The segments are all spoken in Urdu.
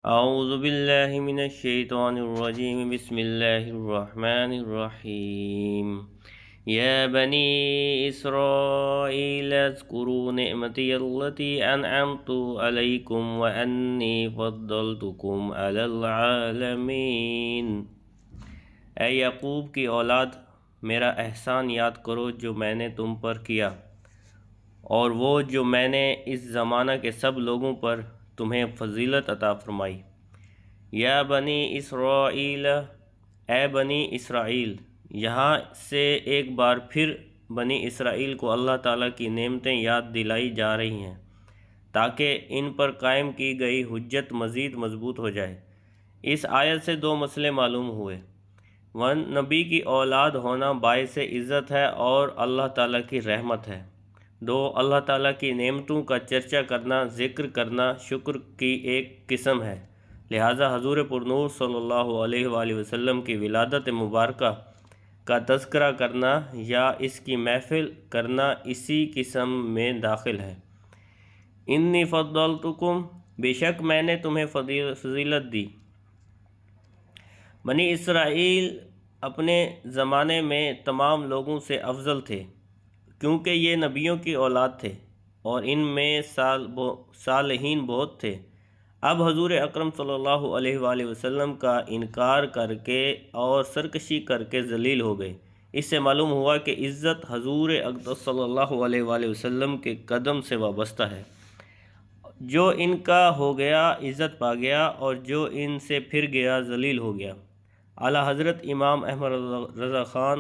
اعوذ باللہ من الشیطان الرجیم بسم اللہ الرحمن الرحیم یا بنی اسرائیل اذکروا نعمتی التي انعمت علیکم وانی فضلتکم علی العالمین۔ اے یعقوب کی اولاد، میرا احسان یاد کرو جو میں نے تم پر کیا، اور وہ جو میں نے اس زمانہ کے سب لوگوں پر تمہیں فضیلت عطا فرمائی۔ یا بنی اسرائیل، اے بنی اسرائیل، یہاں سے ایک بار پھر بنی اسرائیل کو اللہ تعالیٰ کی نعمتیں یاد دلائی جا رہی ہیں تاکہ ان پر قائم کی گئی حجت مزید مضبوط ہو جائے۔ اس آیت سے دو مسئلے معلوم ہوئے۔ 1، نبی کی اولاد ہونا باعث عزت ہے اور اللہ تعالیٰ کی رحمت ہے۔ 2، اللہ تعالیٰ کی نعمتوں کا چرچا کرنا، ذکر کرنا شکر کی ایک قسم ہے، لہٰذا حضور پرنور صلی اللہ علیہ وآلہ وسلم کی ولادت مبارکہ کا تذکرہ کرنا یا اس کی محفل کرنا اسی قسم میں داخل ہے۔ انی فضلتکم، بے شک میں نے تمہیں فضیلت دی۔ بنی اسرائیل اپنے زمانے میں تمام لوگوں سے افضل تھے کیونکہ یہ نبیوں کی اولاد تھے اور ان میں صالحین بہت تھے۔ اب حضور اکرم صلی اللہ علیہ وآلہ وسلم کا انکار کر کے اور سرکشی کر کے ذلیل ہو گئے۔ اس سے معلوم ہوا کہ عزت حضور اقدس صلی اللہ علیہ وآلہ وسلم کے قدم سے وابستہ ہے۔ جو ان کا ہو گیا عزت پا گیا اور جو ان سے پھر گیا ذلیل ہو گیا۔ اعلیٰ حضرت امام احمد رضا خان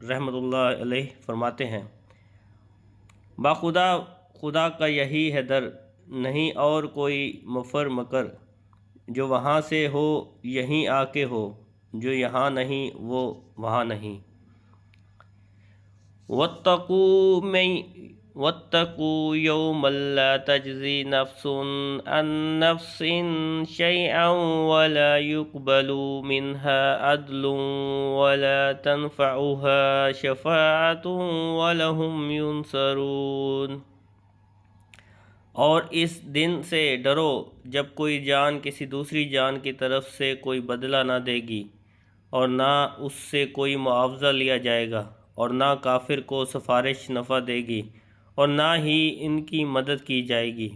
رحمۃ اللہ علیہ فرماتے ہیں، خدا کا یہی ہے در، نہیں اور کوئی مفر مکر، جو وہاں سے ہو یہیں آ کے ہو، جو یہاں نہیں وہ وہاں نہیں۔ واتقوا یوما لا تجزی نفس عن نفس شیئا ولا يقبل منها عدل ولا تنفعها شفاعة ولهم ينصرون۔ اور اس دن سے ڈرو جب کوئی جان کسی دوسری جان کی طرف سے کوئی بدلہ نہ دے گی اور نہ اس سے کوئی معاوضہ لیا جائے گا، اور نہ کافر کو سفارش نفع دے گی اور نہ ہی ان کی مدد کی جائے گی۔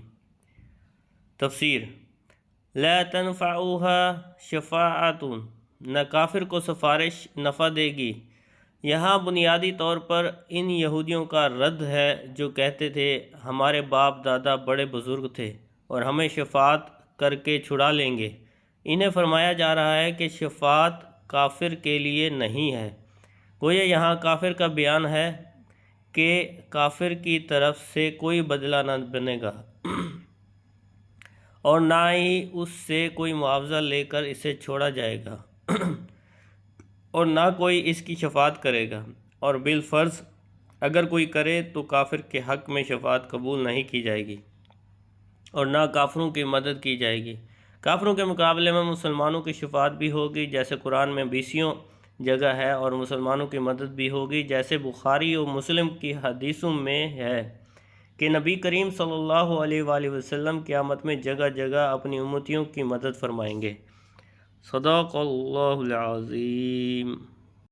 تفسیر: لا تنفعها شفاعۃ، نہ کافر کو سفارش نفع دے گی، یہاں بنیادی طور پر ان یہودیوں کا رد ہے جو کہتے تھے ہمارے باپ دادا بڑے بزرگ تھے اور ہمیں شفاعت کر کے چھڑا لیں گے۔ انہیں فرمایا جا رہا ہے کہ شفاعت کافر کے لیے نہیں ہے۔ گویا یہاں کافر کا بیان ہے کہ کافر کی طرف سے کوئی بدلہ نہ بنے گا اور نہ ہی اس سے کوئی معاوضہ لے کر اسے چھوڑا جائے گا اور نہ کوئی اس کی شفاعت کرے گا، اور بالفرض اگر کوئی کرے تو کافر کے حق میں شفاعت قبول نہیں کی جائے گی اور نہ کافروں کی مدد کی جائے گی۔ کافروں کے مقابلے میں مسلمانوں کی شفاعت بھی ہوگی جیسے قرآن میں 20 جگہ ہے، اور مسلمانوں کی مدد بھی ہوگی جیسے بخاری اور مسلم کی حدیثوں میں ہے کہ نبی کریم صلی اللہ علیہ وآلہ وسلم قیامت میں جگہ جگہ اپنی امتیوں کی مدد فرمائیں گے۔ صدق اللہ العظیم۔